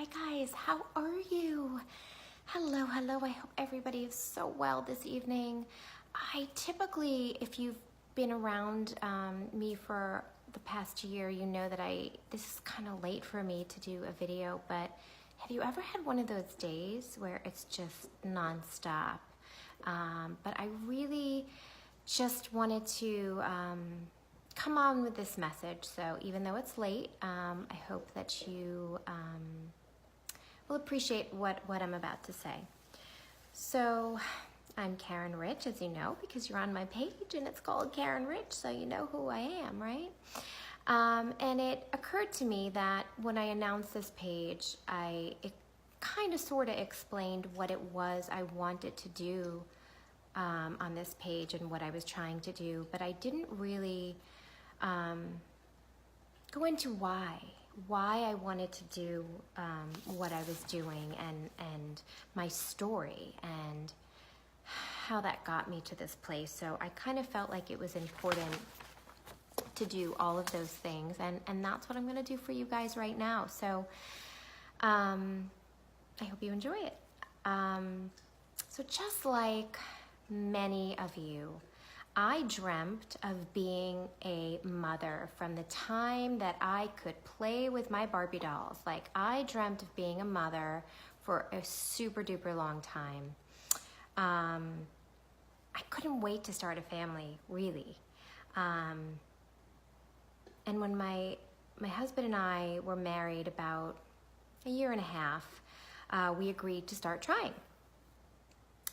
Hi guys, how are you? Hello, I hope everybody is so well this evening. I typically, if you've been around me for the past year, you know that this is kind of late for me to do a video, but have you ever had one of those days where it's just nonstop? But I really just wanted to come on with this message. So even though it's late, I hope that you will appreciate what I'm about to say. So I'm Karen Rich, as you know, because you're on my page and it's called Karen Rich, so you know who I am, right? And it occurred to me that when I announced this page, it kind of sort of explained what it was I wanted to do on this page and what I was trying to do, but I didn't really go into why I wanted to do what I was doing and my story and how that got me to this place. So I kind of felt like it was important to do all of those things, and that's what I'm going to do for you guys right now. So I hope you enjoy it. So just like many of you, I dreamt of being a mother from the time that I could play with my Barbie dolls. Like, I dreamt of being a mother for a super duper long time. I couldn't wait to start a family, really. And when my husband and I were married about a year and a half, we agreed to start trying.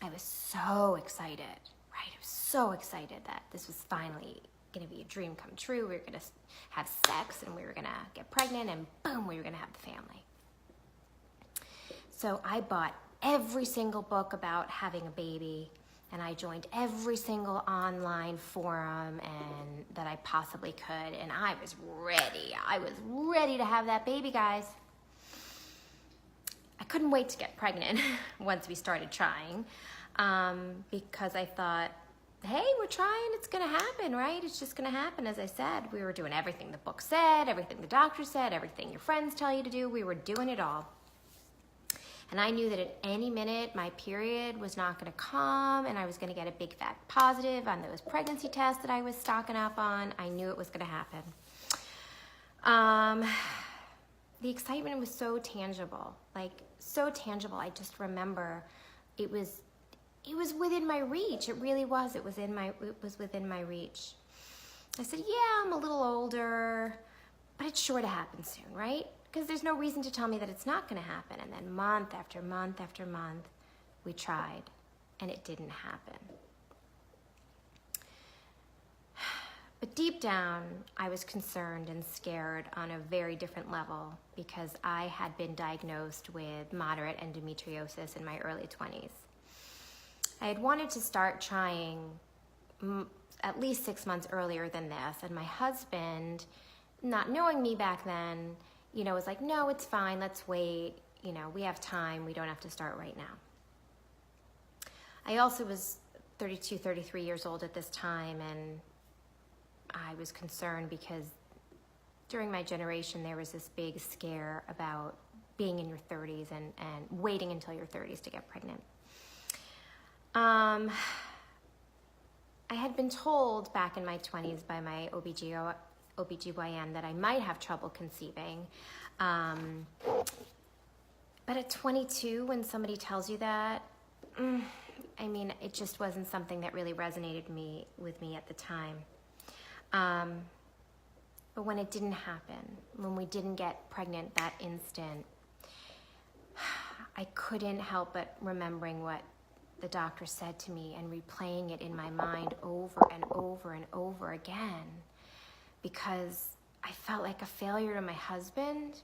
I was so excited. I was so excited that this was finally going to be a dream come true. We were going to have sex and we were going to get pregnant and boom, we were going to have the family. So I bought every single book about having a baby, and I joined every single online forum and that I possibly could, and I was ready. I was ready to have that baby, guys. I couldn't wait to get pregnant once we started trying. Because I thought, hey, we're trying, it's gonna happen, right? It's just gonna happen. As I said, we were doing everything the book said, everything the doctor said, everything your friends tell you to do. We were doing it all. And I knew that at any minute my period was not gonna come and I was gonna get a big fat positive on those pregnancy tests that I was stocking up on. I knew it was gonna happen. The excitement was so tangible, like so tangible. I just remember it was within my reach. It really was. It was within my reach. I said, yeah, I'm a little older, but it's sure to happen soon, right? Because there's no reason to tell me that it's not going to happen. And then month after month after month, we tried, and it didn't happen. But deep down, I was concerned and scared on a very different level because I had been diagnosed with moderate endometriosis in my early 20s. I had wanted to start trying at least 6 months earlier than this, and my husband, not knowing me back then, was like, no, it's fine, let's wait, we have time, we don't have to start right now. I also was 32, 33 years old at this time, and I was concerned because during my generation there was this big scare about being in your 30s and waiting until your 30s to get pregnant. I had been told back in my 20s by my OBGYN that I might have trouble conceiving. But at 22, when somebody tells you that, it just wasn't something that really resonated with me at the time. But when it didn't happen, when we didn't get pregnant that instant, I couldn't help but remembering what the doctor said to me and replaying it in my mind over and over and over again, because I felt like a failure to my husband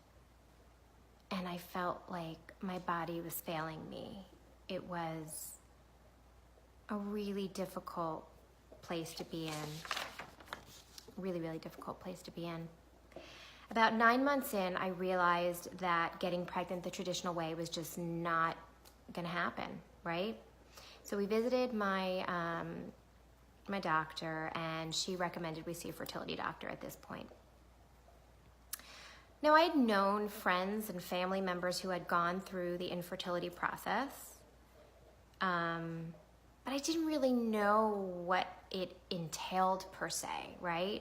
and I felt like my body was failing me. It was a really difficult place to be in. Really, really difficult place to be in. About 9 months in, I realized that getting pregnant the traditional way was just not gonna happen, right? So we visited my doctor, and she recommended we see a fertility doctor at this point. Now, I had known friends and family members who had gone through the infertility process, but I didn't really know what it entailed per se, right?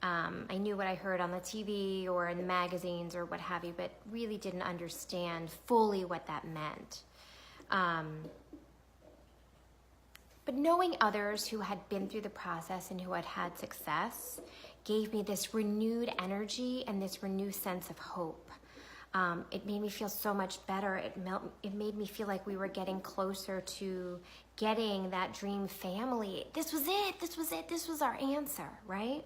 I knew what I heard on the TV or in the magazines or what have you, but really didn't understand fully what that meant. But knowing others who had been through the process and who had had success gave me this renewed energy and this renewed sense of hope. It made me feel so much better. It made me feel like we were getting closer to getting that dream family. This was it. This was it. This was our answer, right?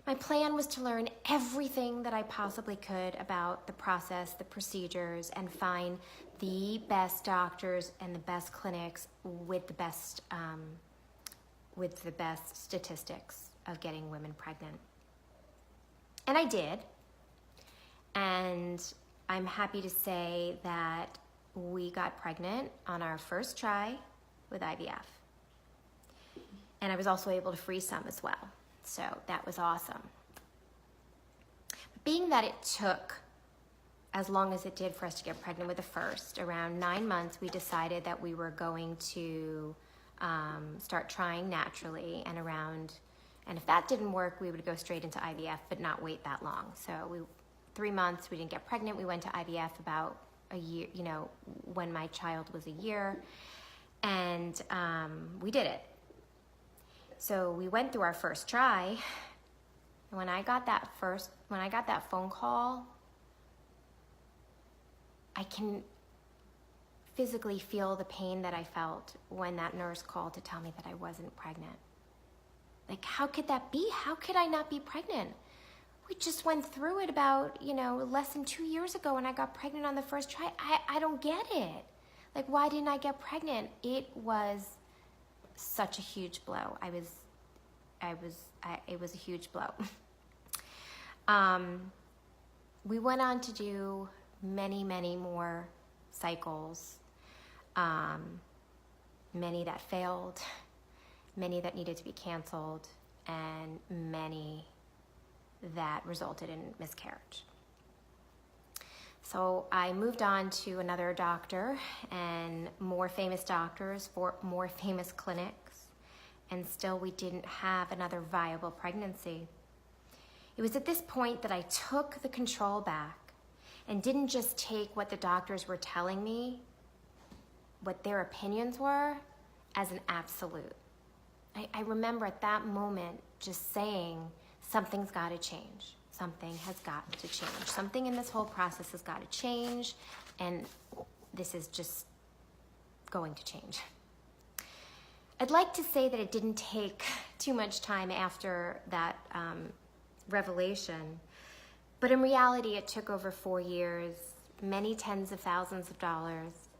My plan was to learn everything that I possibly could about the process, the procedures, and find the best doctors and the best clinics with the best statistics of getting women pregnant. And I did. And I'm happy to say that we got pregnant on our first try with IVF. And I was also able to freeze some as well. So that was awesome. Being that it took as long as it did for us to get pregnant with the first, around 9 months, we decided that we were going to start trying naturally, and if that didn't work, we would go straight into IVF, but not wait that long. So 3 months, we didn't get pregnant. We went to IVF about a year, when my child was a year, and we did it. So we went through our first try, and when I got that phone call, I can physically feel the pain that I felt when that nurse called to tell me that I wasn't pregnant. Like, how could that be? How could I not be pregnant? We just went through it about, less than 2 years ago, and I got pregnant on the first try. I don't get it. Like, why didn't I get pregnant? It was such a huge blow. It was a huge blow. We went on to do many, many more cycles, many that failed, many that needed to be canceled, and many that resulted in miscarriage. So I moved on to another doctor and more famous doctors for more famous clinics, and still we didn't have another viable pregnancy. It was at this point that I took the control back and didn't just take what the doctors were telling me, what their opinions were, as an absolute. I remember at that moment just saying, something's got to change. Something has got to change. Something in this whole process has got to change, and this is just going to change. I'd like to say that it didn't take too much time after that revelation, but in reality, it took over 4 years, many tens of thousands of dollars,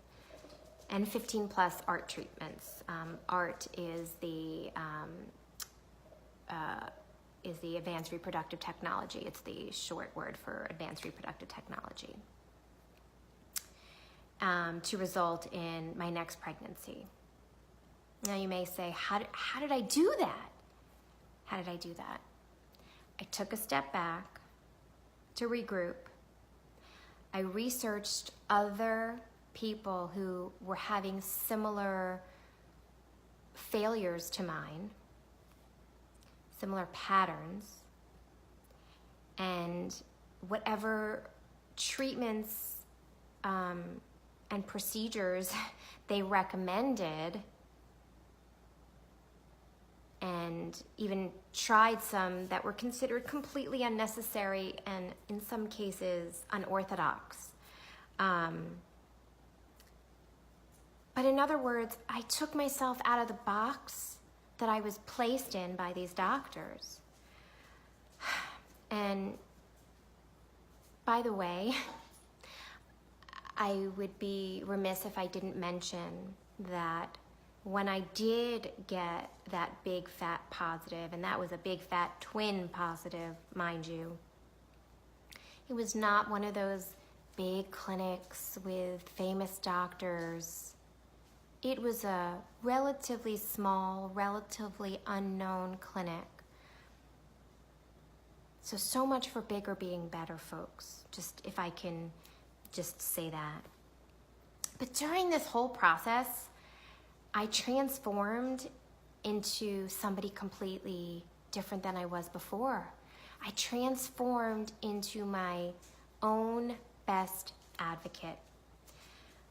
and 15 plus art treatments. Art is the advanced reproductive technology. It's the short word for advanced reproductive technology, to result in my next pregnancy. Now you may say, how did I do that? How did I do that? I took a step back to regroup. I researched other people who were having similar failures to mine, similar patterns, and whatever treatments and procedures they recommended, and even tried some that were considered completely unnecessary and in some cases unorthodox. But in other words, I took myself out of the box that I was placed in by these doctors. And by the way, I would be remiss if I didn't mention that when I did get that big fat positive, and that was a big fat twin positive, mind you, it was not one of those big clinics with famous doctors. It was a relatively small, relatively unknown clinic. So much for bigger being better, folks. Just if I can just say that. But during this whole process, I transformed into somebody completely different than I was before. I transformed into my own best advocate.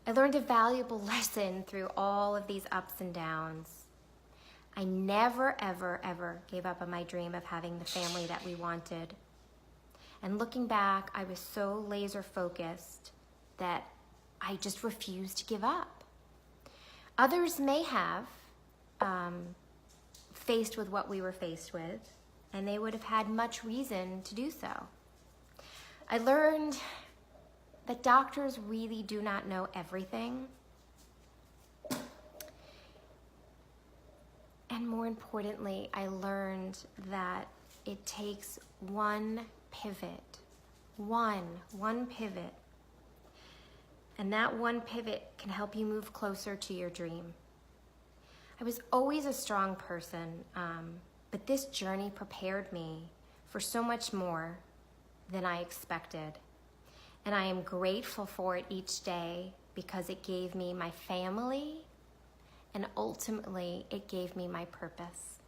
I learned a valuable lesson through all of these ups and downs. I never, ever, ever gave up on my dream of having the family that we wanted. And looking back, I was so laser focused that I just refused to give up. Others may have faced with what we were faced with, and they would have had much reason to do so. I learned that doctors really do not know everything. And more importantly, I learned that it takes one pivot, one pivot. And that one pivot can help you move closer to your dream. I was always a strong person, but this journey prepared me for so much more than I expected. And I am grateful for it each day because it gave me my family, and ultimately it gave me my purpose.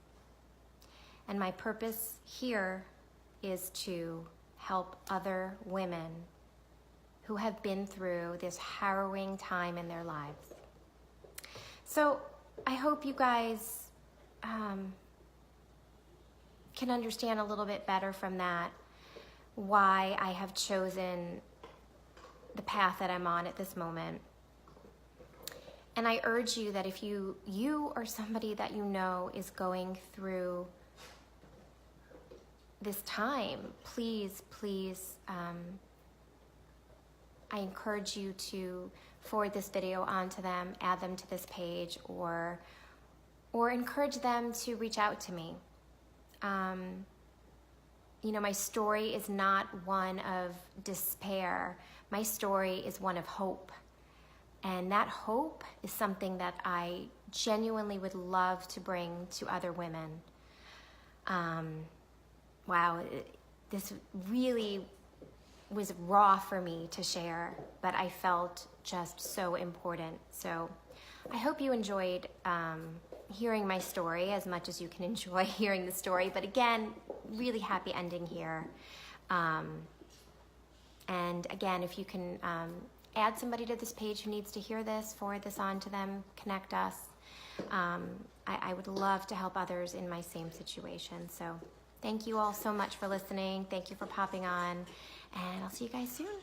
And my purpose here is to help other women who have been through this harrowing time in their lives. So I hope you guys can understand a little bit better from that why I have chosen the path that I'm on at this moment. And I urge you that if you or somebody that you know is going through this time, please, I encourage you to forward this video on to them, add them to this page, or encourage them to reach out to me. You know, my story is not one of despair. My story is one of hope. And that hope is something that I genuinely would love to bring to other women. Wow, this really was raw for me to share, but I felt just so important. So I hope you enjoyed hearing my story as much as you can enjoy hearing the story. But again, really happy ending here. And again, if you can add somebody to this page who needs to hear this, forward this on to them, connect us. I would love to help others in my same situation. So thank you all so much for listening. Thank you for popping on, and I'll see you guys soon.